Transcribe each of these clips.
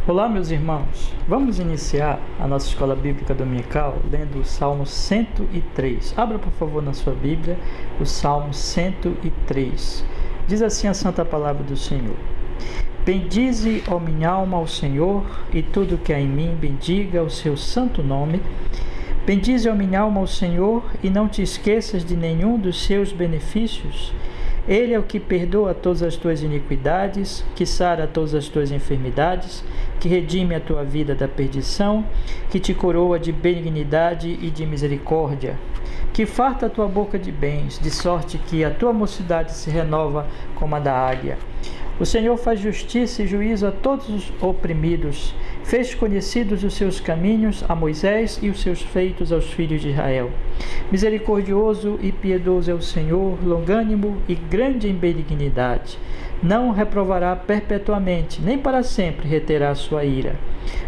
Olá, meus irmãos. Vamos iniciar a nossa escola bíblica dominical lendo o Salmo 103. Abra, por favor, na sua Bíblia o Salmo 103. Diz assim a santa palavra do Senhor: Bendize, ó minha alma, ao Senhor, e tudo que há em mim bendiga o seu santo nome. Bendize, ó minha alma, ao Senhor, e não te esqueças de nenhum dos seus benefícios. Ele é o que perdoa todas as tuas iniquidades, que sara todas as tuas enfermidades, que redime a tua vida da perdição, que te coroa de benignidade e de misericórdia, que farta a tua boca de bens, de sorte que a tua mocidade se renova como a da águia. O Senhor faz justiça e juízo a todos os oprimidos, fez conhecidos os seus caminhos a Moisés e os seus feitos aos filhos de Israel. Misericordioso e piedoso é o Senhor, longânimo e grande em benignidade. Não reprovará perpetuamente, nem para sempre reterá a sua ira.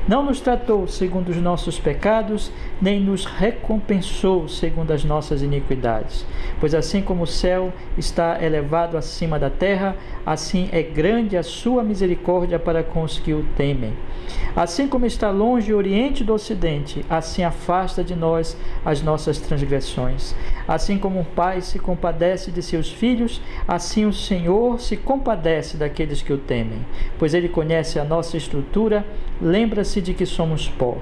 Não nos tratou segundo os nossos pecados, nem nos recompensou segundo as nossas iniquidades. Pois assim como o céu está elevado acima da terra, assim é grande a sua misericórdia para com os que o temem. Assim como está longe o oriente do ocidente, assim afasta de nós as nossas transgressões. Assim como um pai se compadece de seus filhos, assim o Senhor se compadece daqueles que o temem. Pois ele conhece a nossa estrutura, lembra-se de que somos pó.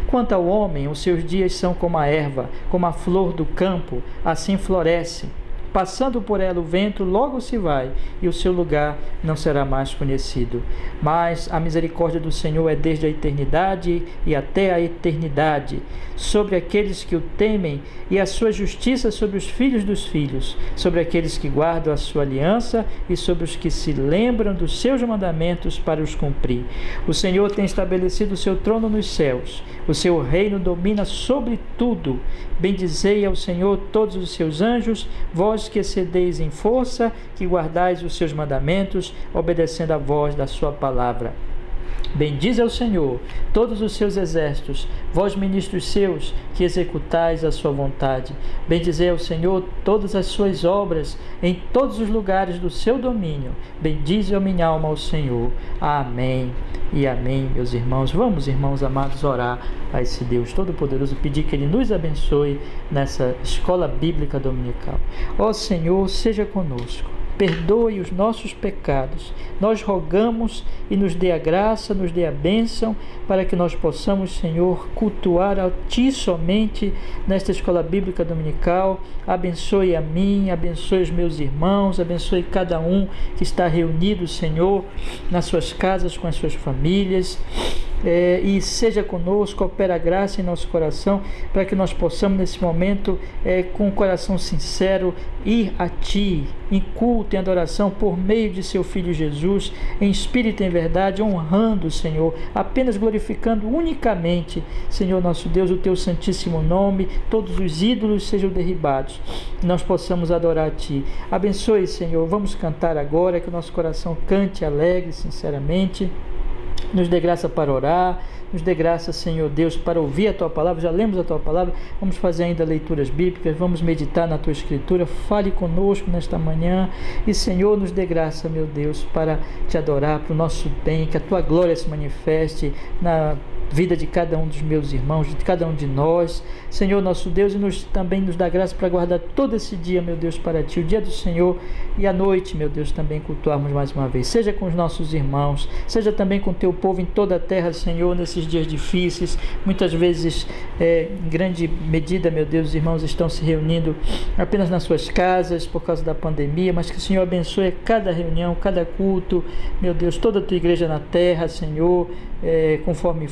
Quanto ao homem, os seus dias são como a erva, como a flor do campo, assim floresce. Passando por ela o vento, logo se vai, e o seu lugar não será mais conhecido. Mas a misericórdia do Senhor é desde a eternidade e até a eternidade, sobre aqueles que o temem, e a sua justiça sobre os filhos dos filhos, sobre aqueles que guardam a sua aliança e sobre os que se lembram dos seus mandamentos para os cumprir. O Senhor tem estabelecido o seu trono nos céus, o seu reino domina sobre tudo. Bendizei ao Senhor todos os seus anjos, vós que excedeis em força, que guardais os seus mandamentos, obedecendo à voz da sua palavra. Bendize ao Senhor todos os seus exércitos, vós ministros seus, que executais a sua vontade. Bendizei ao Senhor todas as suas obras, em todos os lugares do seu domínio. Bendize a minha alma ao Senhor. Amém e amém, meus irmãos. Vamos, irmãos amados, orar a esse Deus Todo-Poderoso, pedir que Ele nos abençoe nessa escola bíblica dominical. Ó Senhor, seja conosco. Perdoe os nossos pecados. Nós rogamos e nos dê a graça, nos dê a bênção, para que nós possamos, Senhor, cultuar a Ti somente nesta escola bíblica dominical. Abençoe a mim, abençoe os meus irmãos, abençoe cada um que está reunido, Senhor, nas suas casas, com as suas famílias. E seja conosco, opera a graça em nosso coração, para que nós possamos nesse momento, com o coração sincero, ir a Ti, em culto e adoração, por meio de Seu Filho Jesus, em espírito e em verdade, honrando, Senhor, apenas glorificando unicamente, Senhor nosso Deus, o Teu santíssimo nome. Todos os ídolos sejam derribados, e nós possamos adorar a Ti. Abençoe, Senhor. Vamos cantar agora, que o nosso coração cante alegre, sinceramente. Nos dê graça para orar, nos dê graça, Senhor Deus, para ouvir a Tua Palavra. Já lemos a Tua Palavra, vamos fazer ainda leituras bíblicas, vamos meditar na Tua Escritura. Fale conosco nesta manhã e, Senhor, nos dê graça, meu Deus, para Te adorar, para o nosso bem, que a Tua glória se manifeste na vida de cada um dos meus irmãos, de cada um de nós, Senhor nosso Deus, e também nos dá graça para guardar todo esse dia, meu Deus, para Ti, o dia do Senhor, e à noite, meu Deus, também cultuarmos mais uma vez. Seja com os nossos irmãos, seja também com o Teu povo em toda a terra, Senhor, nesses dias difíceis. Muitas vezes, em grande medida, meu Deus, os irmãos estão se reunindo apenas nas suas casas por causa da pandemia, mas que o Senhor abençoe cada reunião, cada culto, meu Deus, toda a Tua igreja na terra, Senhor, conforme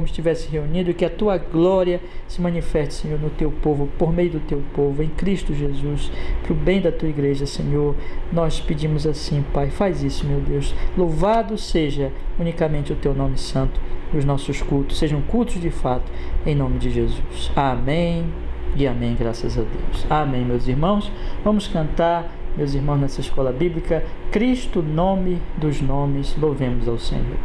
estivesse reunido, e que a Tua glória se manifeste, Senhor, no Teu povo, por meio do Teu povo, em Cristo Jesus, para o bem da Tua igreja, Senhor. Nós pedimos assim, Pai, faz isso, meu Deus. Louvado seja unicamente o Teu nome santo. Os nossos cultos sejam cultos de fato, em nome de Jesus. Amém e amém, graças a Deus. Amém, meus irmãos. Vamos cantar, meus irmãos, nessa escola bíblica, Cristo, nome dos nomes, louvemos ao Senhor.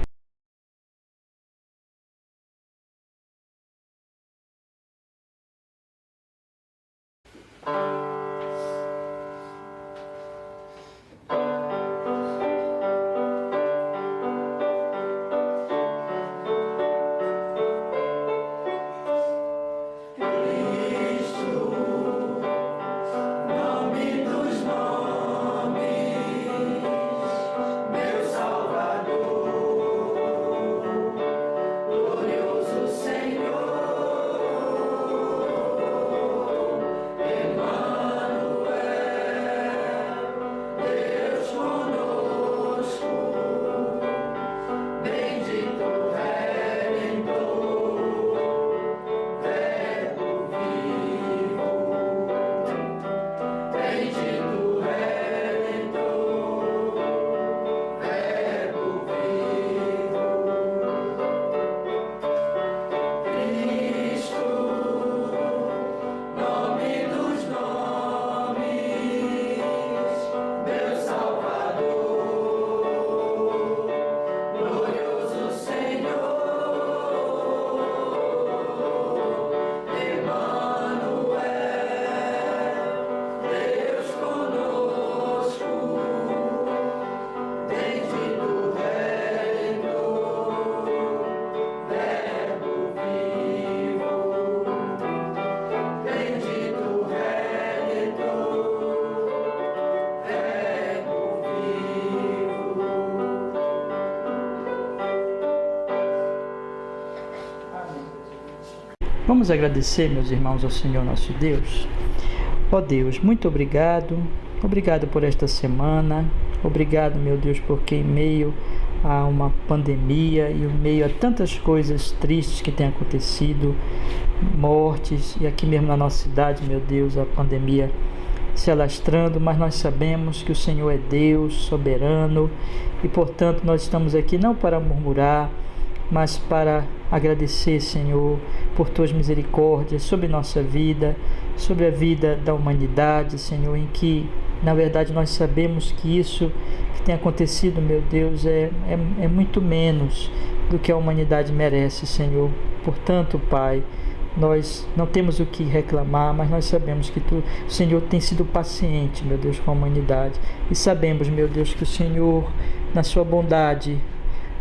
Vamos agradecer, meus irmãos, ao Senhor nosso Deus. Ó Deus, muito obrigado. Obrigado por esta semana. Obrigado, meu Deus, porque em meio a uma pandemia e em meio a tantas coisas tristes que têm acontecido, mortes, e aqui mesmo na nossa cidade, meu Deus, a pandemia se alastrando, mas nós sabemos que o Senhor é Deus soberano e, portanto, nós estamos aqui não para murmurar, mas para agradecer, Senhor, por Tuas misericórdias sobre nossa vida, sobre a vida da humanidade, Senhor, em que, na verdade, nós sabemos que isso que tem acontecido, meu Deus, é muito menos do que a humanidade merece, Senhor. Portanto, Pai, nós não temos o que reclamar, mas nós sabemos que o Senhor tem sido paciente, meu Deus, com a humanidade. E sabemos, meu Deus, que o Senhor, na sua bondade,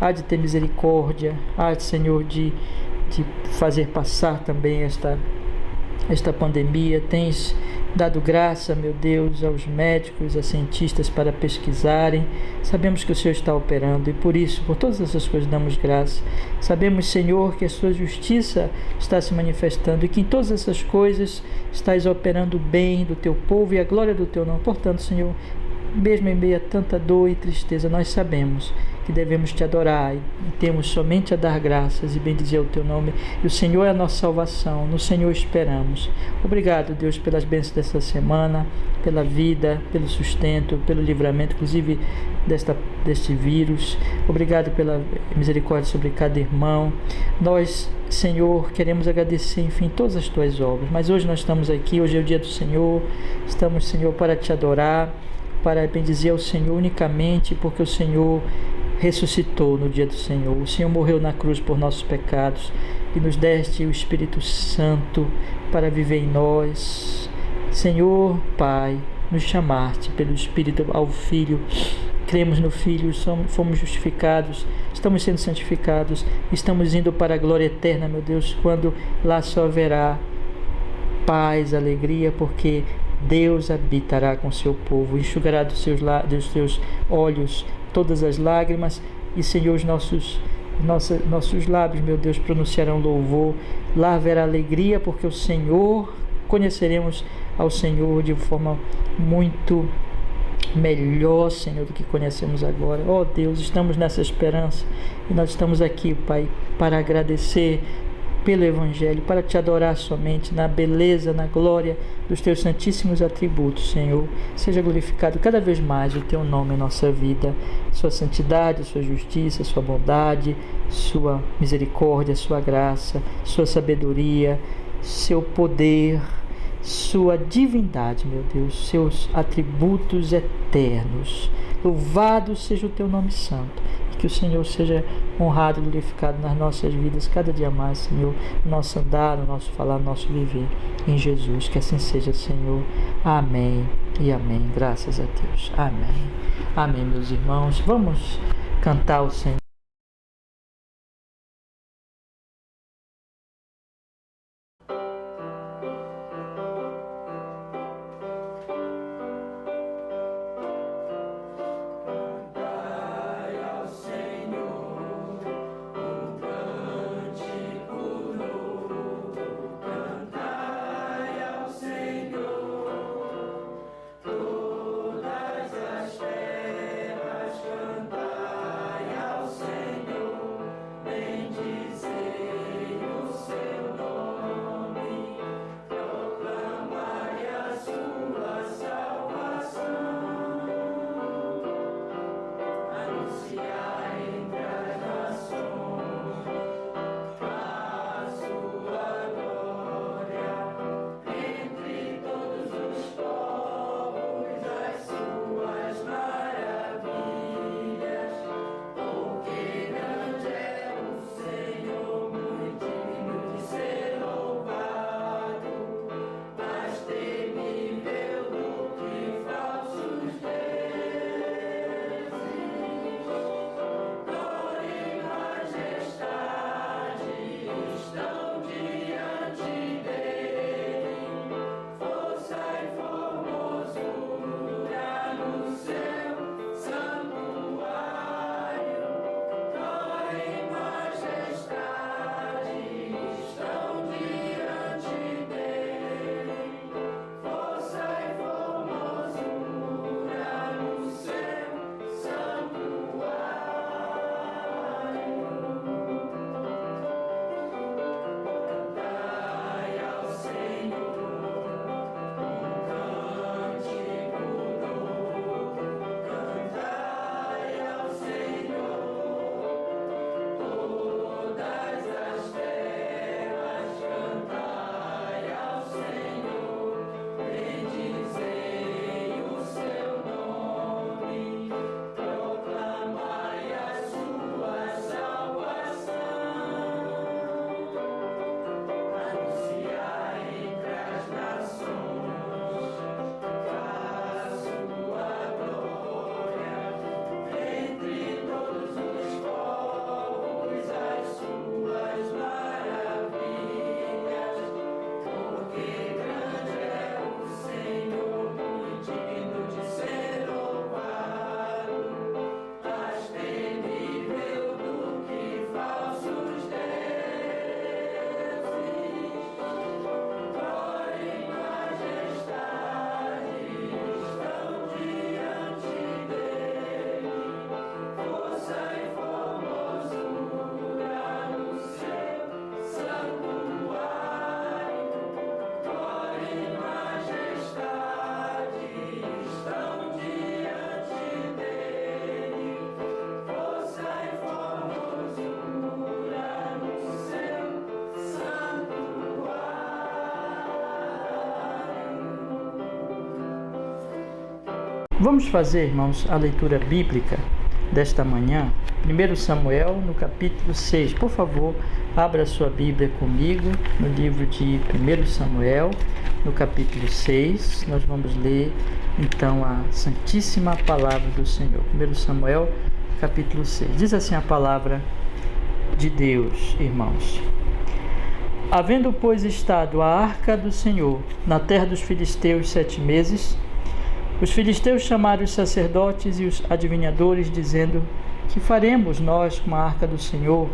há de ter misericórdia, há, Senhor, de fazer passar também esta pandemia. Tens dado graça, meu Deus, aos médicos, a cientistas para pesquisarem. Sabemos que o Senhor está operando e por isso, por todas essas coisas, damos graça. Sabemos, Senhor, que a sua justiça está se manifestando e que em todas essas coisas estás operando o bem do teu povo e a glória do teu nome. Portanto, Senhor, mesmo em meio a tanta dor e tristeza, nós sabemos que devemos te adorar e temos somente a dar graças e bendizer o teu nome. E o Senhor é a nossa salvação, no Senhor esperamos. Obrigado, Deus, pelas bênçãos desta semana, pela vida, pelo sustento, pelo livramento, inclusive deste vírus. Obrigado pela misericórdia sobre cada irmão. Nós, Senhor, queremos agradecer, enfim, todas as tuas obras, mas hoje nós estamos aqui, hoje é o dia do Senhor, estamos, Senhor, para te adorar, para bendizer ao Senhor unicamente, porque o Senhor ressuscitou no dia do Senhor. O Senhor morreu na cruz por nossos pecados e nos deste o Espírito Santo para viver em nós. Senhor, Pai, nos chamaste pelo Espírito ao Filho. Cremos no Filho, fomos justificados, estamos sendo santificados, estamos indo para a glória eterna, meu Deus, quando lá só haverá paz, alegria, porque Deus habitará com seu povo, enxugará dos seus olhos todas as lágrimas e, Senhor, os nossos lábios, meu Deus, pronunciarão louvor. Lá haverá alegria, porque o Senhor, conheceremos ao Senhor de forma muito melhor, Senhor, do que conhecemos agora. Ó Deus, estamos nessa esperança e nós estamos aqui, Pai, para agradecer pelo Evangelho, para te adorar somente na beleza, na glória dos teus santíssimos atributos, Senhor. Seja glorificado cada vez mais o teu nome em nossa vida, sua santidade, sua justiça, sua bondade, sua misericórdia, sua graça, sua sabedoria, seu poder, sua divindade, meu Deus, seus atributos eternos. Louvado seja o teu nome santo. Que o Senhor seja honrado e glorificado nas nossas vidas cada dia mais, Senhor, no nosso andar, no nosso falar, no nosso viver, em Jesus, que assim seja, Senhor. Amém e amém. Graças a Deus. Amém. Amém, meus irmãos. Vamos cantar o Senhor. Vamos fazer, irmãos, a leitura bíblica desta manhã, 1 Samuel, no capítulo 6. Por favor, abra sua Bíblia comigo no livro de 1 Samuel, no capítulo 6. Nós vamos ler, então, a Santíssima Palavra do Senhor. 1 Samuel, capítulo 6. Diz assim a palavra de Deus, irmãos. Havendo, pois, estado a arca do Senhor na terra dos filisteus 7 meses, os filisteus chamaram os sacerdotes e os adivinhadores, dizendo: que faremos nós com a arca do Senhor?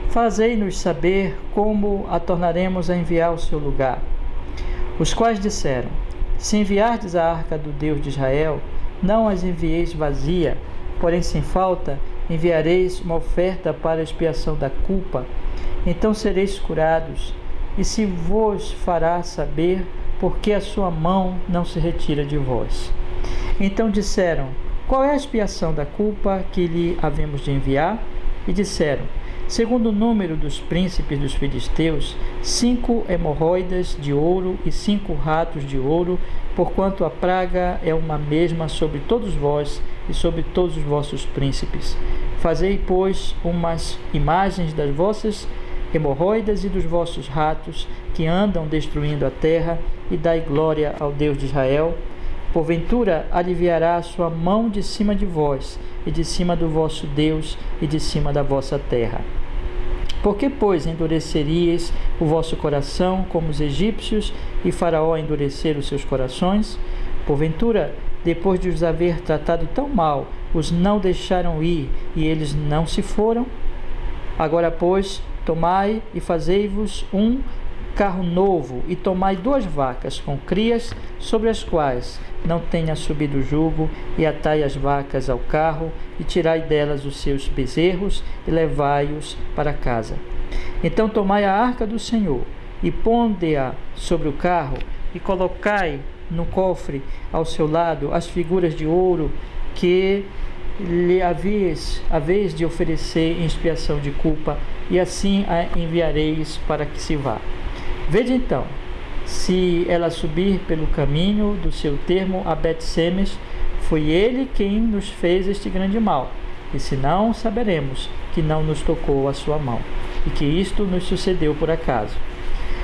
Fazei-nos saber como a tornaremos a enviar ao seu lugar. Os quais disseram: se enviardes a arca do Deus de Israel, não as envieis vazia, porém sem falta, enviareis uma oferta para a expiação da culpa. Então sereis curados, e se vos fará saber porque a sua mão não se retira de vós. Então disseram: qual é a expiação da culpa que lhe havemos de enviar? E disseram: segundo o número dos príncipes dos filisteus, 5 hemorroidas de ouro e 5 ratos de ouro, porquanto a praga é uma mesma sobre todos vós e sobre todos os vossos príncipes. Fazei, pois, umas imagens das vossas hemorroidas e dos vossos ratos, que andam destruindo a terra, e dai glória ao Deus de Israel. Porventura aliviará a sua mão de cima de vós, e de cima do vosso Deus, e de cima da vossa terra. Por que, pois, endureceríeis o vosso coração como os egípcios, e Faraó endurecer os seus corações? Porventura, depois de os haver tratado tão mal, os não deixaram ir, e eles não se foram? Agora, pois, tomai e fazei-vos um carro novo, e tomai 2 vacas com crias, sobre as quais não tenha subido o jugo, e atai as vacas ao carro, e tirai delas os seus bezerros, e levai-os para casa. Então tomai a arca do Senhor, e ponde-a sobre o carro, e colocai no cofre ao seu lado as figuras de ouro que lhe haveis de oferecer em expiação de culpa, e assim a enviareis para que se vá. Vede então, se ela subir pelo caminho do seu termo a Bet-Semes, foi ele quem nos fez este grande mal, e se não, saberemos que não nos tocou a sua mão, e que isto nos sucedeu por acaso.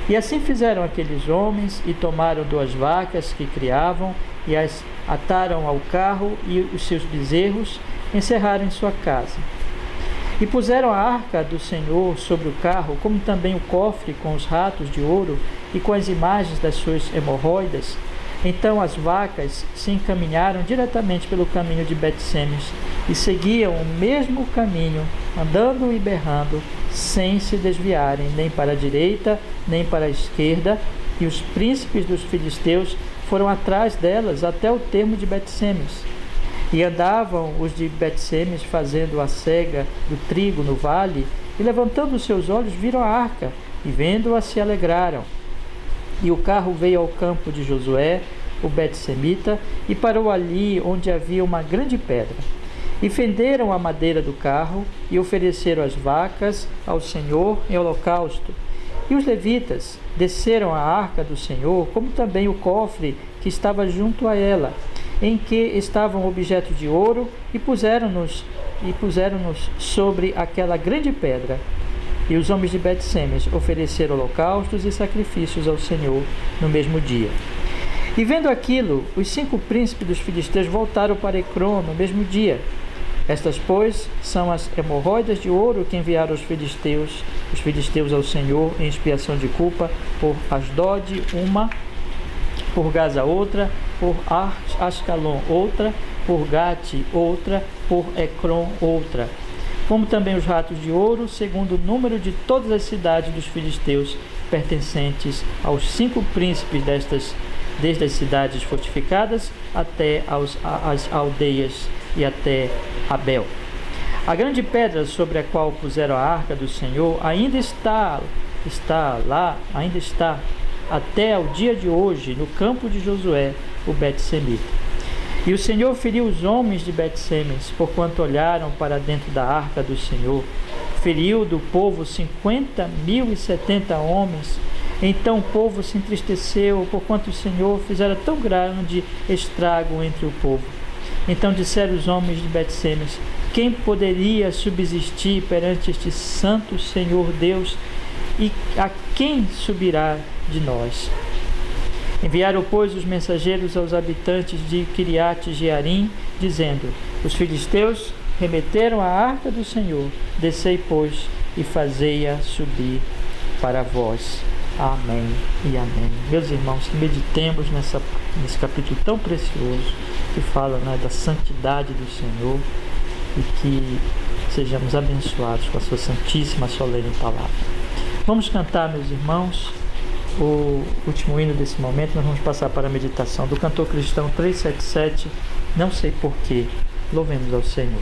E assim fizeram aqueles homens, e tomaram 2 vacas que criavam, e as ataram ao carro e os seus bezerros, encerraram em sua casa. E puseram a arca do Senhor sobre o carro, como também o cofre com os ratos de ouro e com as imagens das suas hemorroidas. Então as vacas se encaminharam diretamente pelo caminho de Bet-Semes e seguiam o mesmo caminho, andando e berrando, sem se desviarem nem para a direita nem para a esquerda, e os príncipes dos filisteus foram atrás delas até o termo de Bet-Semes. E andavam os de Bet-Semes fazendo a cega do trigo no vale, e levantando os seus olhos viram a arca, e vendo-a se alegraram. E o carro veio ao campo de Josué, o Bet-Semita, e parou ali onde havia uma grande pedra. E fenderam a madeira do carro, e ofereceram as vacas ao Senhor em holocausto. E os levitas desceram a arca do Senhor, como também o cofre que estava junto a ela, em que estavam objetos de ouro, e puseram-nos sobre aquela grande pedra. E os homens de Bet-Semes ofereceram holocaustos e sacrifícios ao Senhor no mesmo dia. E vendo aquilo, os 5 príncipes dos filisteus voltaram para Ecrón no mesmo dia. Estas, pois, são as hemorroidas de ouro que enviaram os filisteus ao Senhor em expiação de culpa, por Asdod uma, por Gaza outra, por Ascalon outra, por Gate outra, por Ecrón outra. Como também os ratos de ouro, segundo o número de todas as cidades dos filisteus, pertencentes aos 5 príncipes desde as cidades fortificadas até as aldeias e até Abel. A grande pedra sobre a qual puseram a arca do Senhor ainda está até o dia de hoje no campo de Josué, o Bet-Semita. E o Senhor feriu os homens de Bet-Semes, porquanto olharam para dentro da arca do Senhor. Feriu do povo 50.070 homens, Então o povo se entristeceu, porquanto o Senhor fizera tão grande estrago entre o povo. Então disseram os homens de Bet-Semes: quem poderia subsistir perante este santo Senhor Deus? E a quem subirá de nós? Enviaram, pois, os mensageiros aos habitantes de Quiriate-Jearim, dizendo: os filisteus remeteram a arca do Senhor, descei, pois, e fazei-a subir para vós. Amém e amém. Meus irmãos, que meditemos nesse capítulo tão precioso, que fala, né, da santidade do Senhor, e que sejamos abençoados com a sua santíssima solene palavra. Vamos cantar, meus irmãos, o último hino desse momento. Nós vamos passar para a meditação do cantor cristão 377, Não Sei Porquê. Louvemos ao Senhor.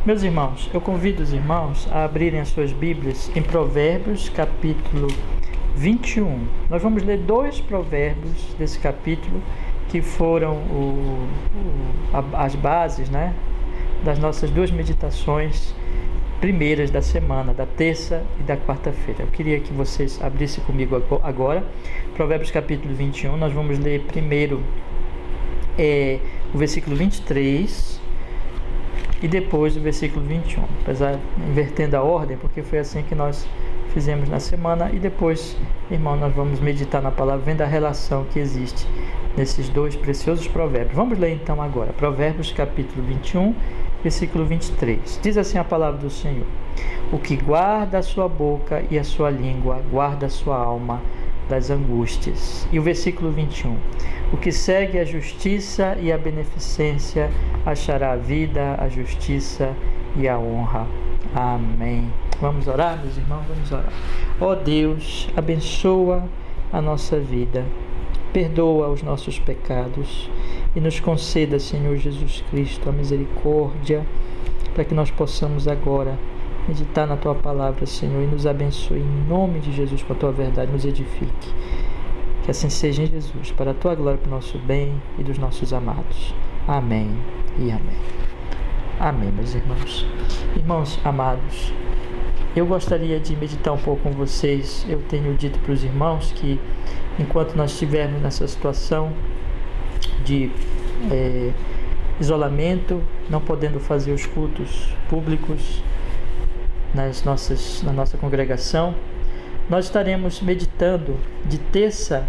Meus irmãos, eu convido os irmãos a abrirem as suas Bíblias em Provérbios, capítulo 21. Nós vamos ler 2 provérbios desse capítulo, que foram as bases, né, das nossas 2 meditações primeiras da semana, da terça e da quarta-feira. Eu queria que vocês abrissem comigo agora, Provérbios capítulo 21. Nós vamos ler primeiro o versículo 23 e depois o versículo 21, apesar invertendo a ordem, porque foi assim que nós fizemos na semana. E depois, irmão, nós vamos meditar na palavra, vendo a relação que existe nesses 2 preciosos provérbios. Vamos ler então agora, Provérbios capítulo 21, versículo 23. Diz assim a palavra do Senhor: o que guarda a sua boca e a sua língua, guarda a sua alma das angústias. E o versículo 21. O que segue a justiça e a beneficência achará a vida, a justiça e a honra. Amém. Vamos orar, meus irmãos? Vamos orar. Ó Deus, abençoa a nossa vida, perdoa os nossos pecados e nos conceda, Senhor Jesus Cristo, a misericórdia para que nós possamos agora meditar na Tua palavra, Senhor, e nos abençoe em nome de Jesus com a Tua verdade, nos edifique. Que assim seja em Jesus, para a Tua glória, para o nosso bem e dos nossos amados. Amém e amém. Amém, meus irmãos. Irmãos amados, eu gostaria de meditar um pouco com vocês. Eu tenho dito para os irmãos que enquanto nós estivermos nessa situação de isolamento, não podendo fazer os cultos públicos na nossa congregação, nós estaremos meditando de terça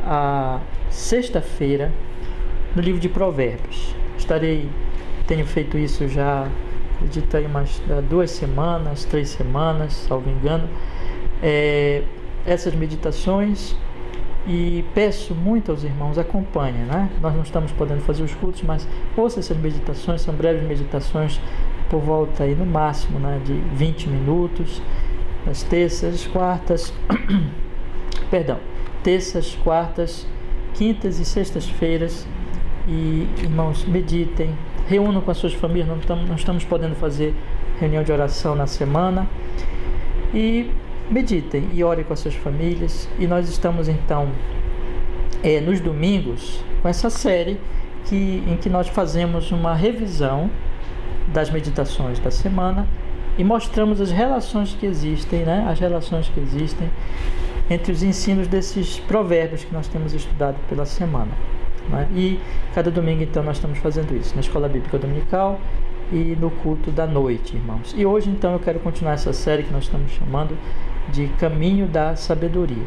a sexta-feira no livro de Provérbios. Tenho feito isso já, acredito aí umas 2 semanas, 3 semanas, salvo engano, essas meditações, e peço muito aos irmãos, acompanhem, né? Nós não estamos podendo fazer os cultos, mas ouça essas meditações, são breves meditações por volta aí no máximo, né, de 20 minutos, nas terças, quartas, terças, quartas, quintas e sextas-feiras. E irmãos, meditem, reúnam com as suas famílias, não estamos podendo fazer reunião de oração na semana, e meditem e orem com as suas famílias. E nós estamos então nos domingos com essa série em que nós fazemos uma revisão das meditações da semana e mostramos as relações que existem, né? As relações que existem entre os ensinos desses provérbios que nós temos estudado pela semana, né? E cada domingo então nós estamos fazendo isso na Escola Bíblica Dominical e no culto da noite, irmãos. E hoje então eu quero continuar essa série que nós estamos chamando de Caminho da Sabedoria.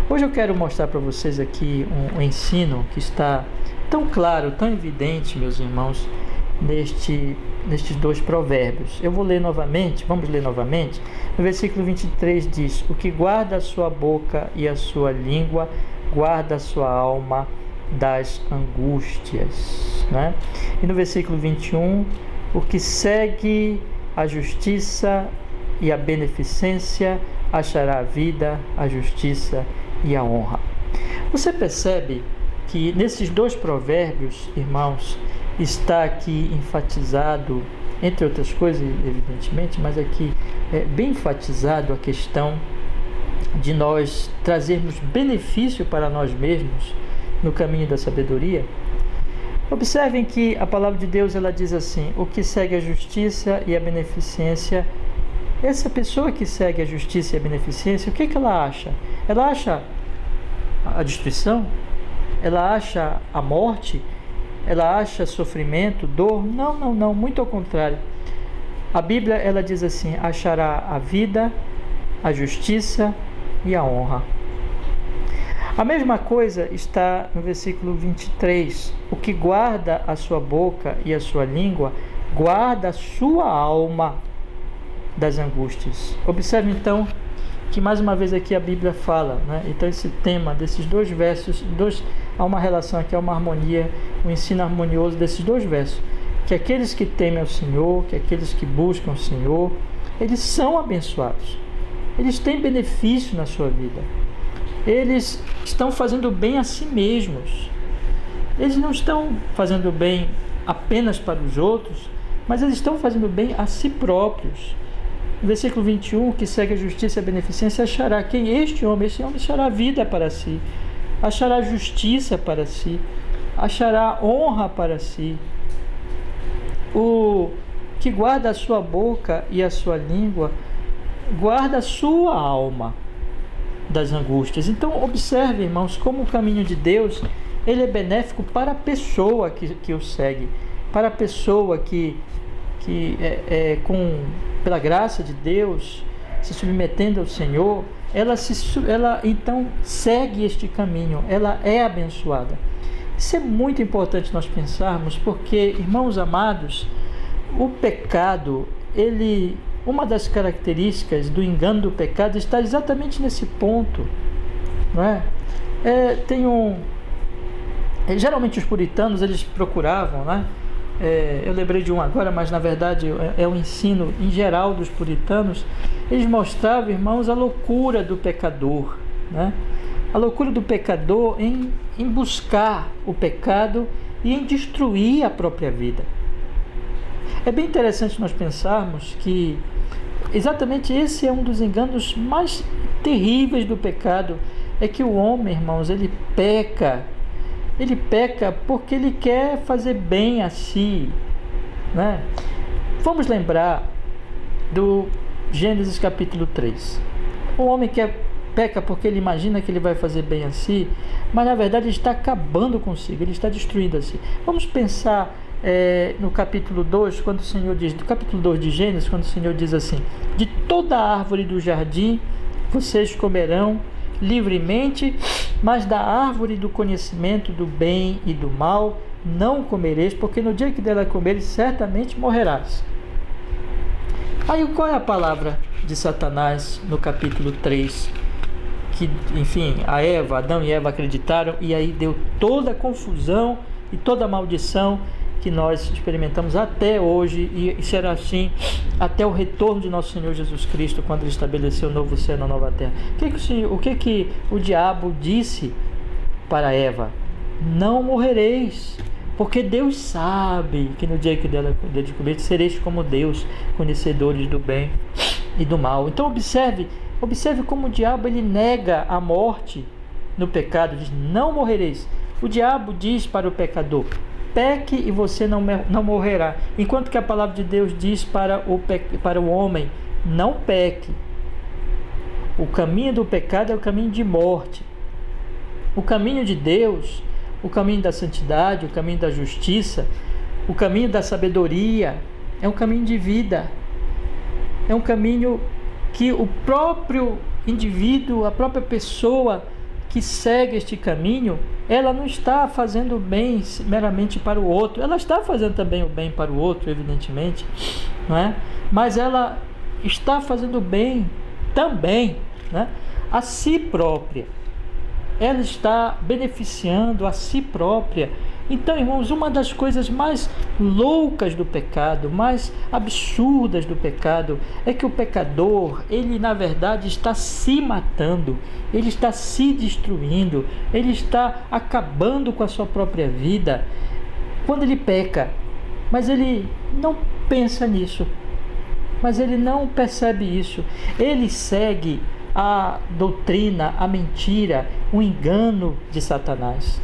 Hoje eu quero mostrar para vocês aqui um ensino que está tão claro, tão evidente, meus irmãos, nestes 2 provérbios. Eu vou ler novamente, vamos ler novamente. No versículo 23 diz: o que guarda a sua boca e a sua língua, guarda a sua alma das angústias, né? E no versículo 21, o que segue a justiça e a beneficência achará a vida, a justiça e a honra. Você percebe que nesses 2 provérbios, irmãos, está aqui enfatizado, entre outras coisas, evidentemente, mas aqui é bem enfatizado a questão de nós trazermos benefício para nós mesmos no caminho da sabedoria. Observem que a palavra de Deus, ela diz assim: o que segue a justiça e a beneficência. Essa pessoa que segue a justiça e a beneficência, o que ela acha? Ela acha a destruição? Ela acha a morte? Ela acha sofrimento, dor? Não, muito ao contrário. A Bíblia, ela diz assim: achará a vida, a justiça e a honra. A mesma coisa está no versículo 23. O que guarda a sua boca e a sua língua, guarda a sua alma das angústias. Observe então que mais uma vez aqui a Bíblia fala, né? Então esse tema desses 2 versos, há uma relação aqui, há uma harmonia, um ensino harmonioso desses 2 versos, que aqueles que temem ao Senhor, que aqueles que buscam o Senhor, eles são abençoados, eles têm benefício na sua vida, eles estão fazendo bem a si mesmos, eles não estão fazendo bem apenas para os outros, mas eles estão fazendo bem a si próprios. No versículo 21, que segue a justiça e a beneficência, achará quem? Este homem achará vida para si, achará justiça para si, achará honra para si. O que guarda a sua boca e a sua língua, guarda a sua alma das angústias. Então observe, irmãos, como o caminho de Deus, ele é benéfico para a pessoa que o segue, para a pessoa que pela graça de Deus, se submetendo ao Senhor, ela então segue este caminho, ela é abençoada. Isso é muito importante nós pensarmos, porque, irmãos amados, o pecado, uma das características do engano do pecado está exatamente nesse ponto, não é? Geralmente os puritanos, eles procuravam, né? Eu lembrei de um agora, mas na verdade é o ensino em geral dos puritanos. Eles mostravam, irmãos, a loucura do pecador, né? A loucura do pecador em buscar o pecado e em destruir a própria vida. É bem interessante nós pensarmos que exatamente esse é um dos enganos mais terríveis do pecado, é que o homem, irmãos, ele peca porque ele quer fazer bem a si, né? Vamos lembrar do Gênesis capítulo 3. O homem peca porque ele imagina que ele vai fazer bem a si, mas na verdade ele está acabando consigo, ele está destruindo a si. Vamos pensar no capítulo 2, quando o Senhor diz, do capítulo 2 de Gênesis, quando o Senhor diz assim: de toda árvore do jardim vocês comerão livremente, mas da árvore do conhecimento do bem e do mal não comereis, porque no dia que dela comeres certamente morrerás. Aí qual é a palavra de Satanás no capítulo 3? Que, enfim, Adão e Eva acreditaram, e aí deu toda a confusão e toda a maldição que nós experimentamos até hoje, e será assim até o retorno de nosso Senhor Jesus Cristo, quando Ele estabeleceu o novo céu e a nova terra. O que o diabo disse para Eva? Não morrereis, porque Deus sabe que no dia que dela comer sereis como Deus, conhecedores do bem e do mal. Então observe como o diabo ele nega a morte no pecado, diz: não morrereis. O diabo diz para o pecador: peque e você não morrerá, enquanto que a palavra de Deus diz para o homem: não peque. O caminho do pecado é o caminho de morte. O caminho de Deus, o caminho da santidade, o caminho da justiça, o caminho da sabedoria, é um caminho de vida. É um caminho que o próprio indivíduo, a própria pessoa que segue este caminho, ela não está fazendo o bem meramente para o outro, ela está fazendo também o bem para o outro, evidentemente, não é? Mas ela está fazendo o bem também, né, a si própria. Ela está beneficiando a si própria. Então, irmãos, uma das coisas mais loucas do pecado, mais absurdas do pecado, é que o pecador, ele na verdade está se matando, ele está se destruindo, ele está acabando com a sua própria vida quando ele peca. Mas ele não pensa nisso, mas ele não percebe isso. Ele segue a doutrina, a mentira, o engano de Satanás.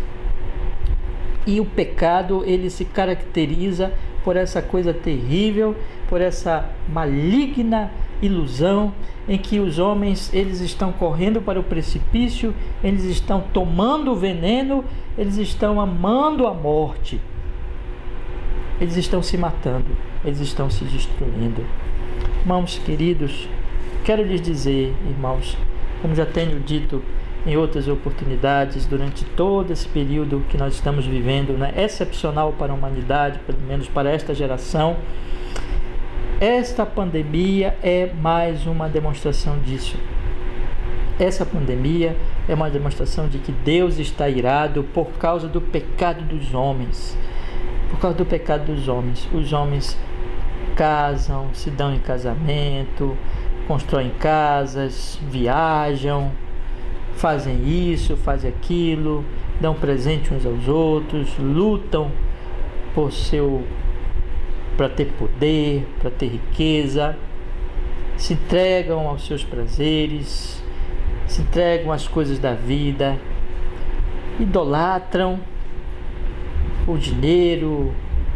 E o pecado, ele se caracteriza por essa coisa terrível, por essa maligna ilusão em que os homens, eles estão correndo para o precipício, eles estão tomando o veneno, eles estão amando a morte, eles estão se matando, eles estão se destruindo. Irmãos queridos, quero lhes dizer, irmãos, como já tenho dito em outras oportunidades, durante todo esse período que nós estamos vivendo, né, excepcional para a humanidade, pelo menos para esta geração, esta pandemia é mais uma demonstração disso. Essa pandemia é uma demonstração de que Deus está irado por causa do pecado dos homens. Por causa do pecado dos homens. Os homens casam, se dão em casamento, constroem casas, viajam, fazem isso, fazem aquilo, dão presente uns aos outros, lutam para ter poder, para ter riqueza, se entregam aos seus prazeres, se entregam às coisas da vida, idolatram o dinheiro,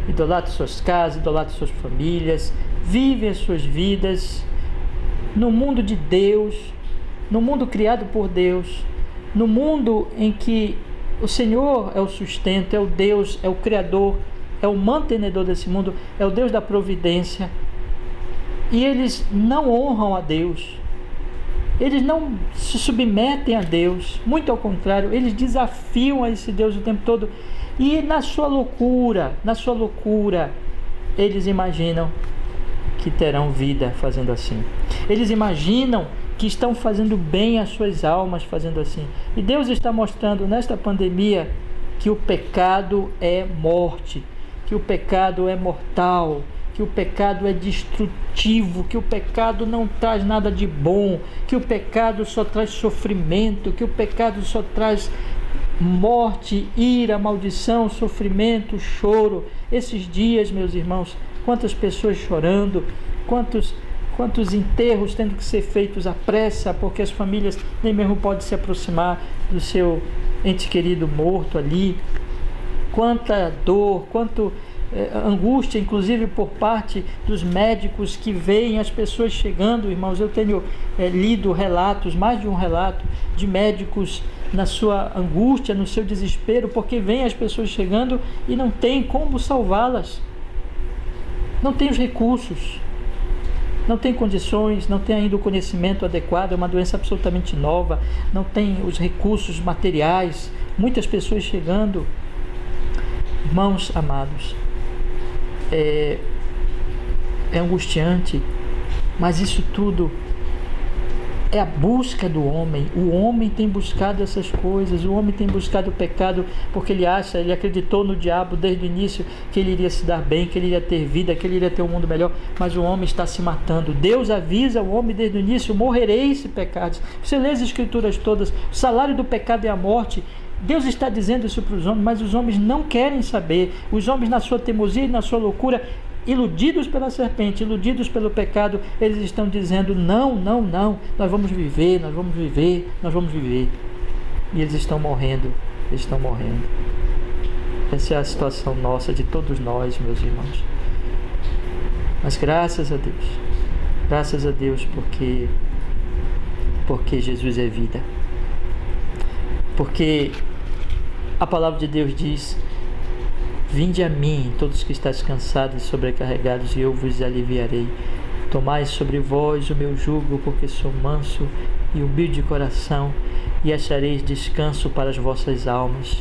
idolatram suas casas, idolatram suas famílias, vivem as suas vidas no mundo de Deus, no mundo criado por Deus, no mundo em que o Senhor é o sustento, é o Deus, é o Criador, é o mantenedor desse mundo, é o Deus da providência. E eles não honram a Deus, eles não se submetem a Deus, muito ao contrário, eles desafiam a esse Deus o tempo todo. E na sua loucura, eles imaginam que terão vida fazendo assim. Eles imaginam que estão fazendo bem às suas almas fazendo assim. E Deus está mostrando nesta pandemia que o pecado é morte, que o pecado é mortal, que o pecado é destrutivo, que o pecado não traz nada de bom, que o pecado só traz sofrimento, que o pecado só traz morte, ira, maldição, sofrimento, choro. Esses dias, meus irmãos, quantas pessoas chorando, quantos enterros tendo que ser feitos à pressa, porque as famílias nem mesmo podem se aproximar do seu ente querido morto ali. Quanta dor, quanto angústia, inclusive por parte dos médicos que veem as pessoas chegando, irmãos. Eu tenho lido relatos, mais de um relato, de médicos na sua angústia, no seu desespero, porque veem as pessoas chegando e não tem como salvá-las, não tem os recursos, não tem condições, não tem ainda o conhecimento adequado, é uma doença absolutamente nova, não tem os recursos materiais, muitas pessoas chegando. Irmãos amados, é angustiante, mas isso tudo é a busca do homem. O homem tem buscado essas coisas, o homem tem buscado o pecado, porque ele acreditou no diabo desde o início, que ele iria se dar bem, que ele iria ter vida, que ele iria ter um mundo melhor, mas o homem está se matando. Deus avisa o homem desde o início: morrereis se pecados. Você lê as escrituras todas, o salário do pecado é a morte. Deus está dizendo isso para os homens, mas os homens não querem saber. Os homens, na sua teimosia e na sua loucura, iludidos pela serpente, iludidos pelo pecado, eles estão dizendo: não, não, não, nós vamos viver, nós vamos viver, nós vamos viver. E eles estão morrendo, eles estão morrendo. Essa é a situação nossa, de todos nós, meus irmãos. Mas graças a Deus, porque Jesus é vida. Porque a palavra de Deus diz: vinde a mim, todos que estáis cansados e sobrecarregados, e eu vos aliviarei. Tomai sobre vós o meu jugo, porque sou manso e humilde de coração, e achareis descanso para as vossas almas.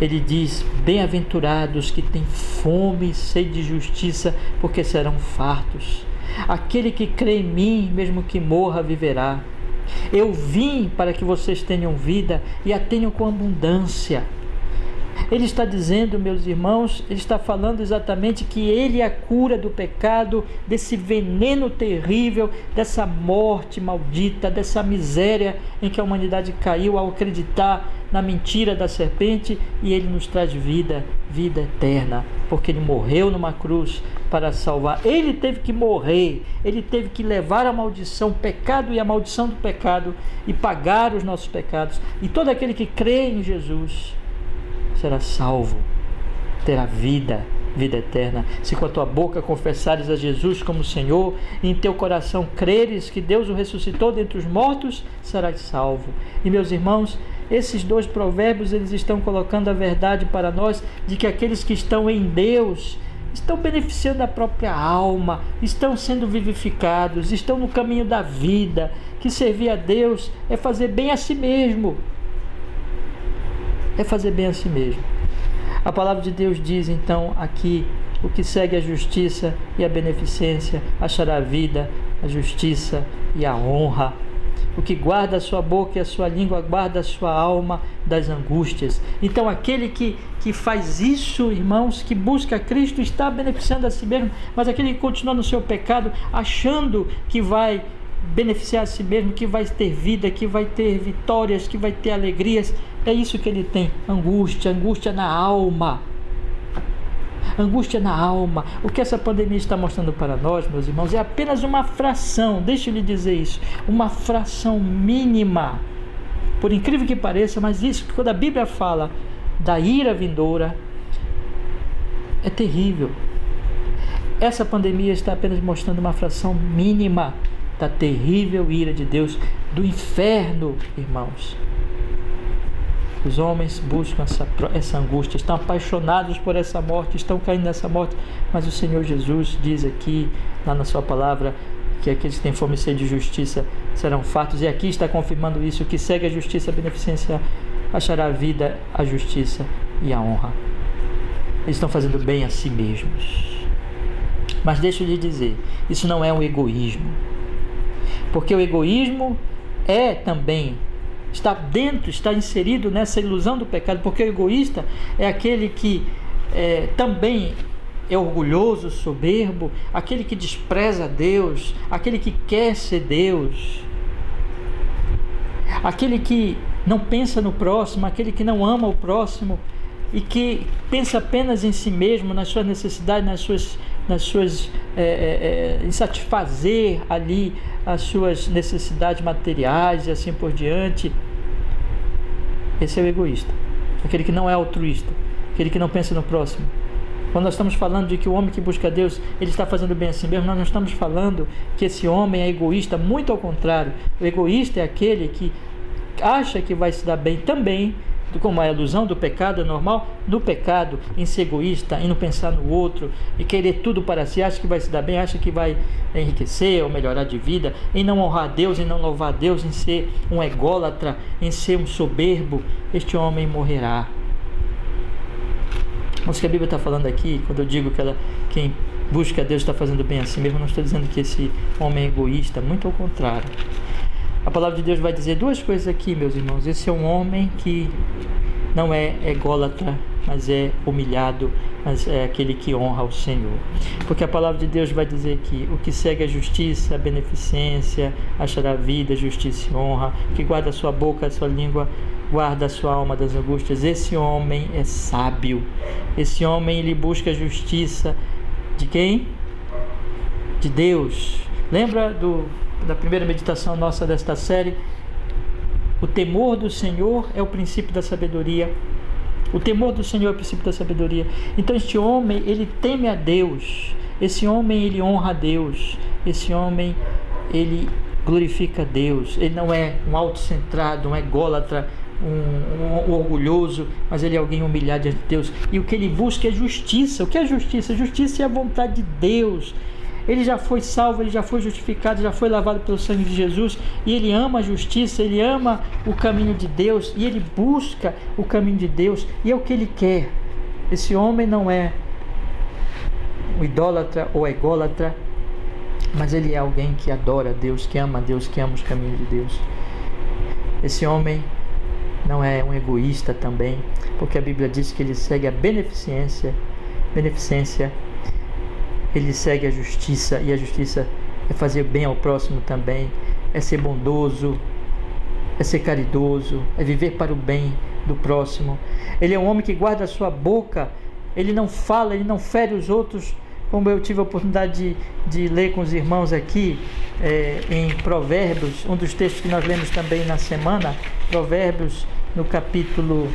Ele diz: bem-aventurados que têm fome e sede de justiça, porque serão fartos. Aquele que crê em mim, mesmo que morra, viverá. Eu vim para que vocês tenham vida e a tenham com abundância. Ele está dizendo, meus irmãos, ele está falando exatamente que ele é a cura do pecado, desse veneno terrível, dessa morte maldita, dessa miséria em que a humanidade caiu ao acreditar na mentira da serpente, e ele nos traz vida, vida eterna, porque ele morreu numa cruz para salvar. Ele teve que morrer, ele teve que levar a maldição, o pecado e a maldição do pecado, e pagar os nossos pecados. E todo aquele que crê em Jesus será salvo, terá vida, vida eterna. Se com a tua boca confessares a Jesus como Senhor, e em teu coração creres que Deus o ressuscitou dentre os mortos, serás salvo. E meus irmãos, esses dois provérbios, eles estão colocando a verdade para nós, de que aqueles que estão em Deus estão beneficiando a própria alma, estão sendo vivificados, estão no caminho da vida. Que servir a Deus é fazer bem a si mesmo, é fazer bem a si mesmo. A palavra de Deus diz então aqui: o que segue a justiça e a beneficência achará a vida, a justiça e a honra. O que guarda a sua boca e a sua língua guarda a sua alma das angústias. Então aquele que faz isso, irmãos, que busca Cristo, está beneficiando a si mesmo. Mas aquele que continua no seu pecado, achando que vai beneficiar a si mesmo, que vai ter vida, que vai ter vitórias, que vai ter alegrias, é isso que ele tem: angústia, angústia na alma. Angústia na alma. O que essa pandemia está mostrando para nós, meus irmãos, é apenas uma fração, deixa eu lhe dizer isso, uma fração mínima, por incrível que pareça, mas isso, quando a Bíblia fala da ira vindoura, é terrível. Essa pandemia está apenas mostrando uma fração mínima da terrível ira de Deus, do inferno, irmãos. Os homens buscam essa angústia, estão apaixonados por essa morte, estão caindo nessa morte, mas o Senhor Jesus diz aqui, lá na sua palavra, que aqueles que têm fome e sede de justiça serão fartos, e aqui está confirmando isso: o que segue a justiça, a beneficência, achará a vida, a justiça e a honra. Eles estão fazendo bem a si mesmos. Mas deixa eu lhe dizer, isso não é um egoísmo, porque o egoísmo é também, está inserido nessa ilusão do pecado, porque o egoísta é aquele que também é orgulhoso, soberbo, aquele que despreza Deus, aquele que quer ser Deus, aquele que não pensa no próximo, aquele que não ama o próximo e que pensa apenas em si mesmo, nas suas necessidades, em satisfazer ali as suas necessidades materiais e assim por diante. Esse é o egoísta, aquele que não é altruísta, aquele que não pensa no próximo. Quando nós estamos falando de que o homem que busca Deus, ele está fazendo bem a si mesmo, nós não estamos falando que esse homem é egoísta, muito ao contrário. O egoísta é aquele que acha que vai se dar bem também, como a ilusão do pecado é normal, no pecado, em ser egoísta, em não pensar no outro, e querer tudo para si, acha que vai se dar bem, acha que vai enriquecer ou melhorar de vida, em não honrar a Deus, em não louvar a Deus, em ser um ególatra, em ser um soberbo. Este homem morrerá. Mas o que a Bíblia está falando aqui, quando eu digo que quem busca a Deus está fazendo bem a si mesmo, não estou dizendo que esse homem é egoísta, muito ao contrário. A palavra de Deus vai dizer duas coisas aqui, meus irmãos. Esse é um homem que não é ególatra, mas é humilhado, mas é aquele que honra o Senhor. Porque a palavra de Deus vai dizer que o que segue a justiça, a beneficência, achará vida, justiça e honra, que guarda a sua boca, a sua língua, guarda a sua alma das angústias. Esse homem é sábio. Esse homem, ele busca a justiça de quem? De Deus. Lembra da primeira meditação nossa desta série? O temor do Senhor é o princípio da sabedoria. O temor do Senhor é o princípio da sabedoria. Então este homem, ele teme a Deus. Esse homem, ele honra a Deus. Esse homem, ele glorifica a Deus. Ele não é um autocentrado, um ególatra, um orgulhoso, mas ele é alguém humilhado diante de Deus. E o que ele busca é justiça. O que é justiça? Justiça é a vontade de Deus. Ele já foi salvo, ele já foi justificado, já foi lavado pelo sangue de Jesus, e ele ama a justiça, ele ama o caminho de Deus, e ele busca o caminho de Deus, e é o que ele quer. Esse homem não é um idólatra ou ególatra, mas ele é alguém que adora a Deus, que ama os caminhos de Deus. Esse homem não é um egoísta também, porque a Bíblia diz que ele segue a beneficência, ele segue a justiça, e a justiça é fazer bem ao próximo também, é ser bondoso, é ser caridoso, é viver para o bem do próximo. Ele é um homem que guarda a sua boca, ele não fala, ele não fere os outros, como eu tive a oportunidade de ler com os irmãos aqui, em Provérbios, um dos textos que nós lemos também na semana, Provérbios, no capítulo...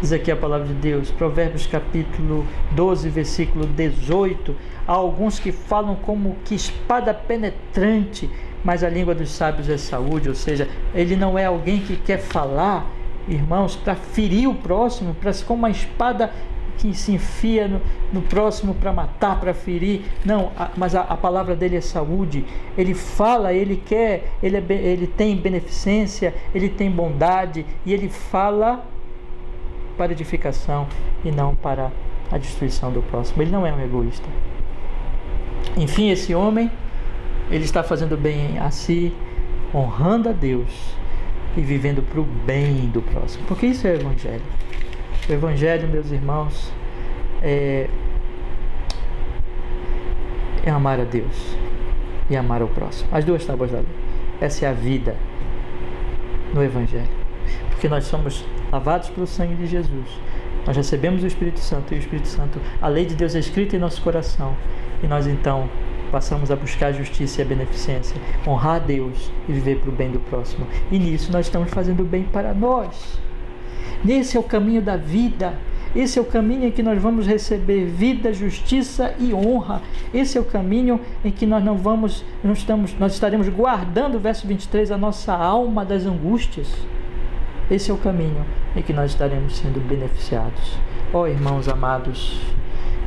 diz aqui a palavra de Deus, Provérbios capítulo 12, versículo 18, há alguns que falam como que espada penetrante, mas a língua dos sábios é saúde. Ou seja, ele não é alguém que quer falar, irmãos, para ferir o próximo, como uma espada que se enfia no próximo para matar, para ferir. Não, mas a palavra dele é saúde. Ele fala, ele quer, ele tem beneficência, ele tem bondade, e ele fala para edificação e não para a destruição do próximo. Ele não é um egoísta. Enfim, esse homem, ele está fazendo bem a si, honrando a Deus e vivendo para o bem do próximo, porque isso é o Evangelho. O Evangelho, meus irmãos, é amar a Deus e amar o próximo, as duas tábuas da lei. Essa é a vida no Evangelho, porque nós somos lavados pelo sangue de Jesus, nós recebemos o Espírito Santo, e o Espírito Santo, a lei de Deus é escrita em nosso coração, e nós então passamos a buscar a justiça e a beneficência, honrar a Deus e viver para o bem do próximo. E nisso nós estamos fazendo o bem para nós. Nesse é o caminho da vida. Esse é o caminho em que nós vamos receber vida, justiça e honra. Esse é o caminho em que nós nós estaremos guardando, verso 23, a nossa alma das angústias. Esse é o caminho em que nós estaremos sendo beneficiados. Ó irmãos amados,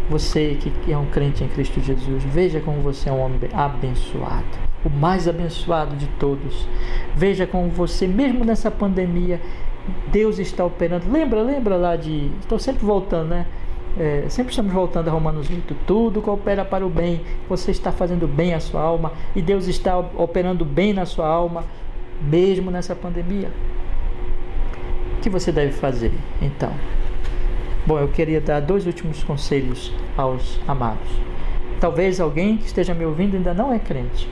você que é um crente em Cristo Jesus, veja como você é um homem abençoado, o mais abençoado de todos. Veja como você, mesmo nessa pandemia, Deus está operando. Lembra lá de... Estou sempre voltando, né? Sempre estamos voltando a Romanos 8. Tudo coopera para o bem. Você está fazendo bem à sua alma, e Deus está operando bem na sua alma, mesmo nessa pandemia. O que você deve fazer, então? Bom, eu queria dar 2 últimos conselhos aos amados. Talvez alguém que esteja me ouvindo ainda não é crente.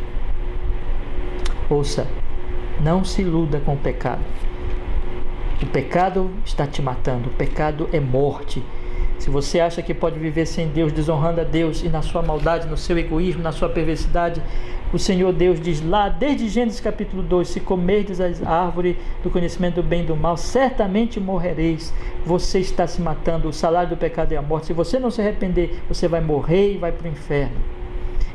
Ouça, Não se iluda com o pecado. O pecado está te matando. O pecado é morte. Se você acha que pode viver sem Deus, desonrando a Deus, e na sua maldade, no seu egoísmo, na sua perversidade, o Senhor Deus diz lá, desde Gênesis capítulo 2, se comerdes a árvore do conhecimento do bem e do mal, certamente morrereis. Você está se matando. O salário do pecado é a morte. Se você não se arrepender, você vai morrer e vai para o inferno.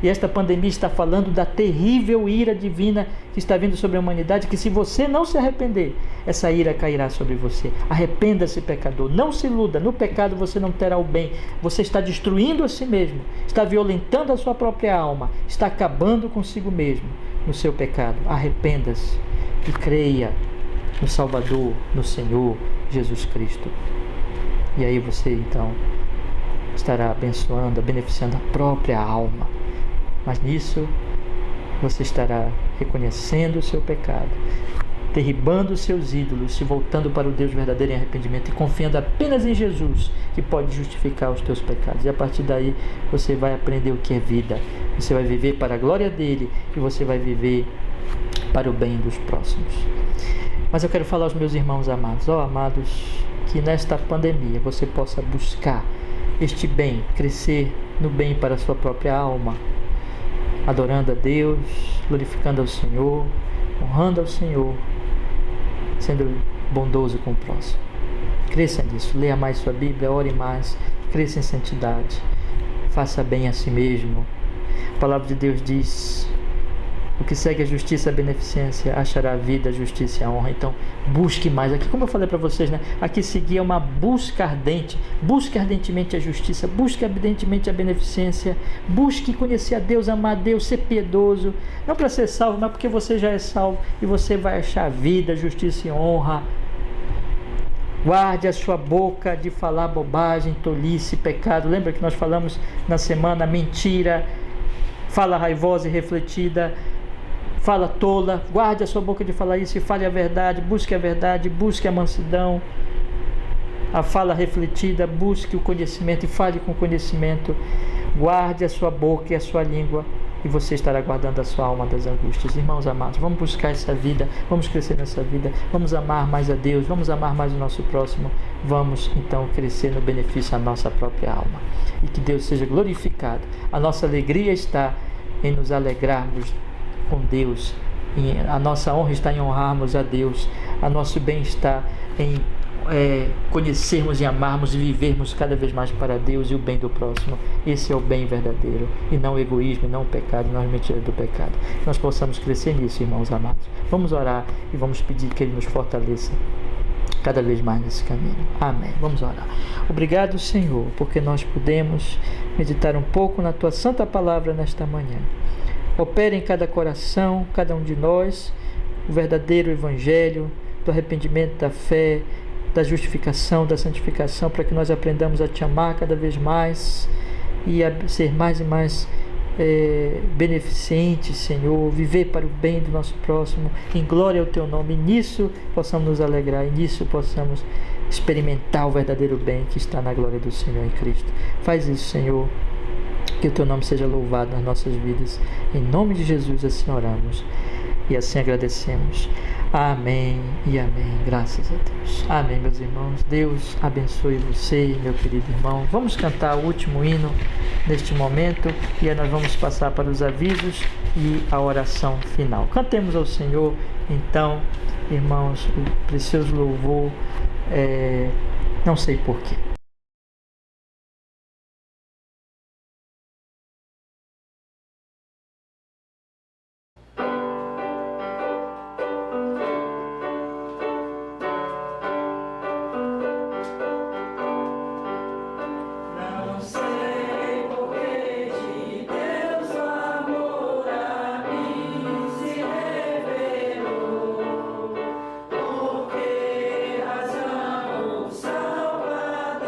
E esta pandemia está falando da terrível ira divina que está vindo sobre a humanidade, que se você não se arrepender, essa ira cairá sobre você. Arrependa-se, pecador. Não se iluda. No pecado você não terá o bem. Você está destruindo a si mesmo. Está violentando a sua própria alma. Está acabando consigo mesmo no seu pecado. Arrependa-se e creia no Salvador, no Senhor Jesus Cristo. E aí você então estará abençoando, beneficiando a própria alma. Mas nisso você estará reconhecendo o seu pecado, derribando os seus ídolos, se voltando para o Deus verdadeiro em arrependimento e confiando apenas em Jesus, que pode justificar os teus pecados. E a partir daí você vai aprender o que é vida. Você vai viver para a glória dele e você vai viver para o bem dos próximos. Mas eu quero falar aos meus irmãos amados, amados, que nesta pandemia você possa buscar este bem, crescer no bem para a sua própria alma, adorando a Deus, glorificando ao Senhor, honrando ao Senhor, sendo bondoso com o próximo. Cresça nisso, leia mais sua Bíblia, ore mais, cresça em santidade, faça bem a si mesmo. A palavra de Deus diz: o que segue a justiça e a beneficência achará a vida, a justiça e a honra. Então, busque mais. Aqui, como eu falei para vocês, né? Aqui seguir é uma busca ardente. Busque ardentemente a justiça, busque ardentemente a beneficência, busque conhecer a Deus, amar a Deus, ser piedoso. Não para ser salvo, mas porque você já é salvo e você vai achar vida, justiça e honra. Guarde a sua boca de falar bobagem, tolice, pecado. Lembra que nós falamos na semana mentira, fala raivosa e refletida, fala tola. Guarde a sua boca de falar isso e fale a verdade, busque a mansidão, a fala refletida, busque o conhecimento e fale com conhecimento. Guarde a sua boca e a sua língua e você estará guardando a sua alma das angústias. Irmãos amados, vamos buscar essa vida, vamos crescer nessa vida, vamos amar mais a Deus, vamos amar mais o nosso próximo, vamos então crescer no benefício da nossa própria alma. E que Deus seja glorificado. A nossa alegria está em nos alegrarmos com Deus, a nossa honra está em honrarmos a Deus, a nosso bem está em conhecermos e amarmos e vivermos cada vez mais para Deus e o bem do próximo. Esse é o bem verdadeiro, e não o egoísmo, e não o pecado, não as mentiras do pecado. Que nós possamos crescer nisso, irmãos amados. Vamos orar e vamos pedir que Ele nos fortaleça cada vez mais nesse caminho. Amém. Vamos orar. Obrigado, Senhor, porque nós podemos meditar um pouco na Tua santa palavra nesta manhã. Opera em cada coração, cada um de nós, o verdadeiro evangelho do arrependimento, da fé, da justificação, da santificação, para que nós aprendamos a Te amar cada vez mais e a ser mais e mais beneficentes, Senhor, viver para o bem do nosso próximo, em glória ao Teu nome, e nisso possamos nos alegrar, e nisso possamos experimentar o verdadeiro bem que está na glória do Senhor em Cristo. Faz isso, Senhor, que o Teu nome seja louvado nas nossas vidas, em nome de Jesus assim oramos e assim agradecemos. Amém e amém. Graças a Deus. Amém, meus irmãos. Deus abençoe você, meu querido irmão. Vamos cantar o último hino neste momento e aí nós vamos passar para os avisos e a oração final. Cantemos ao Senhor, então, irmãos, o precioso louvor, não sei porquê. Porque razão, Salvador.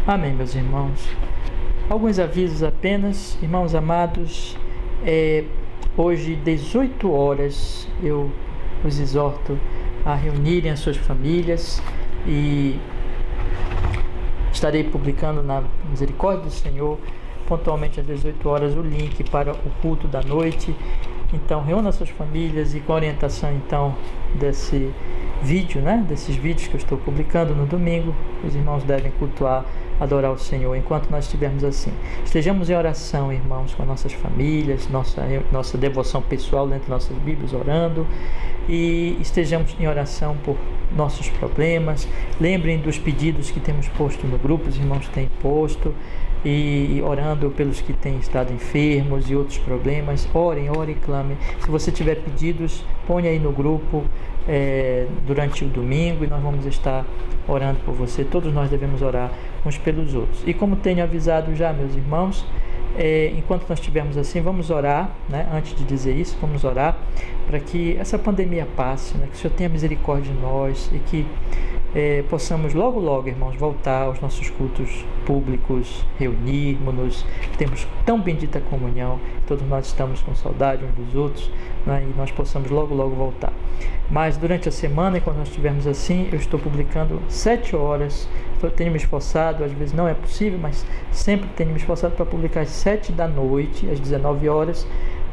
Amém, meus irmãos. Alguns avisos apenas, irmãos amados. Hoje, 18 horas, eu os exorto a reunirem as suas famílias e estarei publicando na Misericórdia do Senhor, pontualmente às 18 horas, o link para o culto da noite. Então, reúna suas famílias e com a orientação, então, desse vídeo, desses vídeos que eu estou publicando no domingo, os irmãos devem cultuar, adorar o Senhor enquanto nós estivermos assim. Estejamos em oração, irmãos, com nossas famílias, nossa devoção pessoal dentro de nossas Bíblias, orando, e estejamos em oração por nossos problemas. Lembrem dos pedidos que temos posto no grupo, os irmãos têm posto, e orando pelos que têm estado enfermos e outros problemas. Ore e clame. Se você tiver pedidos, ponha aí no grupo durante o domingo, e nós vamos estar orando por você. Todos nós devemos orar uns pelos outros. E como tenho avisado já, meus irmãos, enquanto nós estivermos assim, vamos orar, antes de dizer isso, vamos orar para que essa pandemia passe, que o Senhor tenha misericórdia de nós e que possamos logo, irmãos, voltar aos nossos cultos públicos, reunirmos-nos, temos tão bendita comunhão, todos nós estamos com saudade uns dos outros, e nós possamos logo voltar. Mas durante a semana, enquanto nós estivermos assim, eu estou publicando 7 horas, tenho me esforçado, às vezes não é possível, mas sempre tenho me esforçado para publicar às 7 da noite, às 19 horas,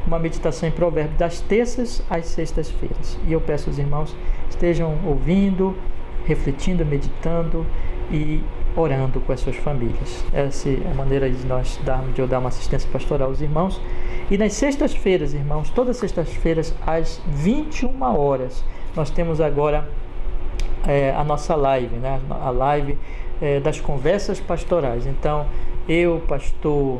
uma meditação em Provérbios das terças às sextas-feiras. E eu peço aos irmãos estejam ouvindo, refletindo, meditando e orando com as suas famílias. Essa é a maneira de eu dar uma assistência pastoral aos irmãos. E nas sextas-feiras, irmãos, todas as sextas-feiras às 21 horas, nós temos agora a nossa live, a live das conversas pastorais. Então, eu, pastor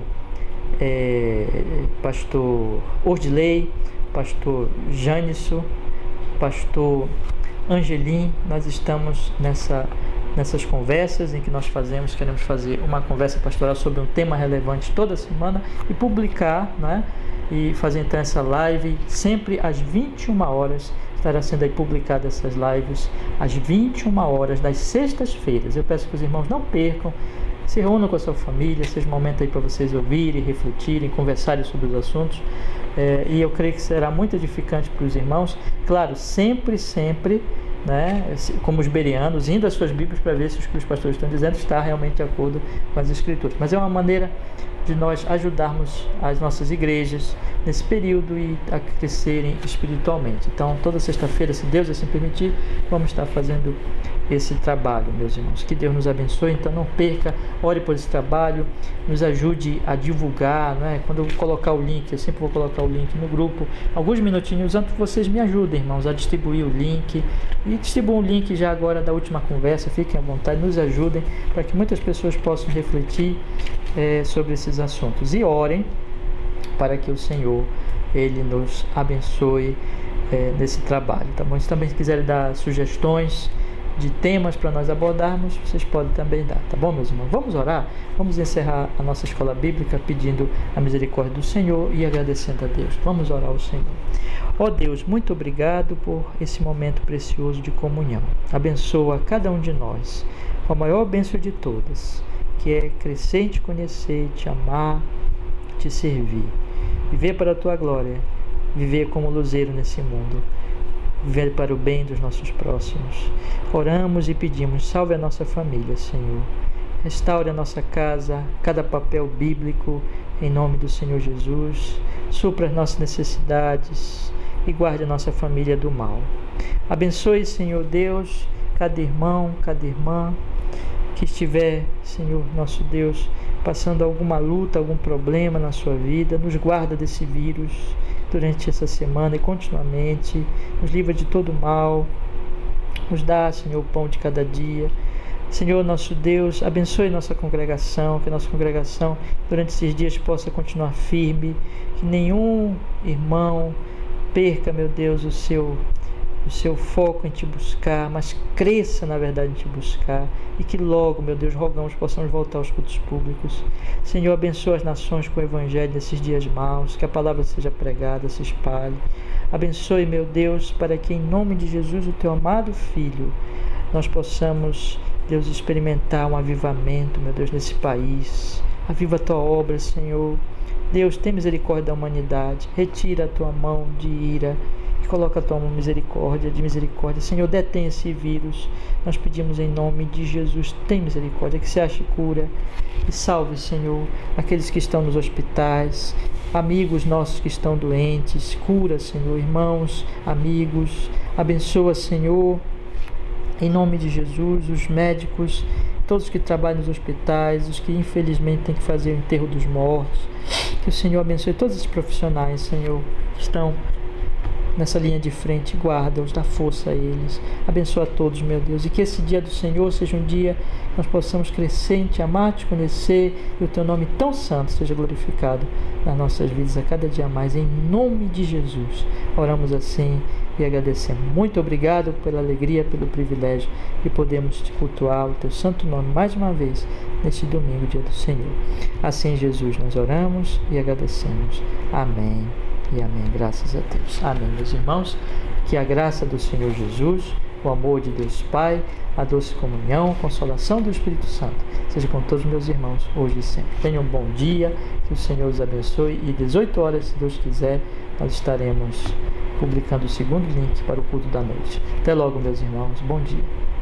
Ordilei, pastor Janisso, pastor Angelim, nós estamos nessas conversas em que nós queremos fazer uma conversa pastoral sobre um tema relevante toda semana e publicar, e fazer então essa live sempre às 21 horas, estará sendo aí publicada essas lives às 21 horas das sextas-feiras. Eu peço que os irmãos não percam, se reúnam com a sua família, seja um momento aí para vocês ouvirem, refletirem, conversarem sobre os assuntos, e eu creio que será muito edificante para os irmãos, claro, sempre, como os bereanos, indo às suas Bíblias para ver se o que os pastores estão dizendo está realmente de acordo com as Escrituras. Mas é uma maneira de nós ajudarmos as nossas igrejas nesse período e a crescerem espiritualmente. Então, toda sexta-feira, se Deus assim permitir, vamos estar fazendo esse trabalho, meus irmãos. Que Deus nos abençoe. Então, não perca, ore por esse trabalho, nos ajude a divulgar, Quando eu colocar o link, eu sempre vou colocar o link no grupo, alguns minutinhos antes, vocês me ajudem, irmãos, a distribuir o link, e distribuam o link já agora da última conversa, fiquem à vontade, nos ajudem, para que muitas pessoas possam refletir sobre esses assuntos, e orem para que o Senhor, Ele nos abençoe nesse trabalho, tá bom? Se também quiserem dar sugestões de temas para nós abordarmos, vocês podem também dar, tá bom, meus irmãos? Vamos orar? Vamos encerrar a nossa escola bíblica pedindo a misericórdia do Senhor e agradecendo a Deus. Vamos orar ao Senhor. Ó Deus, muito obrigado por esse momento precioso de comunhão. Abençoa cada um de nós com a maior bênção de todas, que é crescer em te conhecer, te amar, te servir, viver para a tua glória, viver como luzeiro nesse mundo, viver para o bem dos nossos próximos. Oramos e pedimos, salve a nossa família, Senhor. Restaure a nossa casa, cada papel bíblico, em nome do Senhor Jesus. Supra as nossas necessidades e guarde a nossa família do mal. Abençoe, Senhor Deus, cada irmão, cada irmã que estiver, Senhor nosso Deus, passando alguma luta, algum problema na sua vida. Nos guarda desse vírus durante essa semana e continuamente. Nos livra de todo mal. Nos dá, Senhor, o pão de cada dia. Senhor nosso Deus, abençoe nossa congregação, que a nossa congregação durante esses dias possa continuar firme, que nenhum irmão perca, meu Deus, o seu foco em te buscar, mas cresça na verdade em te buscar, e que logo, meu Deus, rogamos, possamos voltar aos cultos públicos. Senhor, abençoa as nações com o evangelho nesses dias maus, que a palavra seja pregada, se espalhe. Abençoe, meu Deus, para que em nome de Jesus, o teu amado Filho, nós possamos Deus, experimentar um avivamento, meu Deus, nesse país. Aviva a tua obra, Senhor. Deus, tem misericórdia da humanidade. Retira a tua mão de ira e coloca a tua mão de misericórdia. Senhor, detém esse vírus. Nós pedimos em nome de Jesus, tem misericórdia, que se ache cura. E salve, Senhor, aqueles que estão nos hospitais, amigos nossos que estão doentes. Cura, Senhor, irmãos, amigos. Abençoa, Senhor, em nome de Jesus, os médicos, todos que trabalham nos hospitais, os que infelizmente têm que fazer o enterro dos mortos. Que o Senhor abençoe todos os profissionais, Senhor, que estão nessa linha de frente. Guarda-os, dá força a eles. Abençoa a todos, meu Deus. E que esse dia do Senhor seja um dia que nós possamos crescer em Te amar, Te conhecer, e o Teu nome tão santo seja glorificado nas nossas vidas a cada dia mais. Em nome de Jesus. Oramos assim e agradecemos. Muito obrigado pela alegria, pelo privilégio de podermos Te cultuar o Teu santo nome mais uma vez neste domingo, dia do Senhor. Assim, Jesus, nós oramos e agradecemos. Amém e amém. Graças a Deus. Amém, meus irmãos. Que a graça do Senhor Jesus, o amor de Deus Pai, a doce comunhão, a consolação do Espírito Santo seja com todos os meus irmãos, hoje e sempre. Tenham um bom dia, que o Senhor os abençoe. E 18 horas, se Deus quiser, nós estaremos publicando o segundo link para o culto da noite. Até logo, meus irmãos. Bom dia.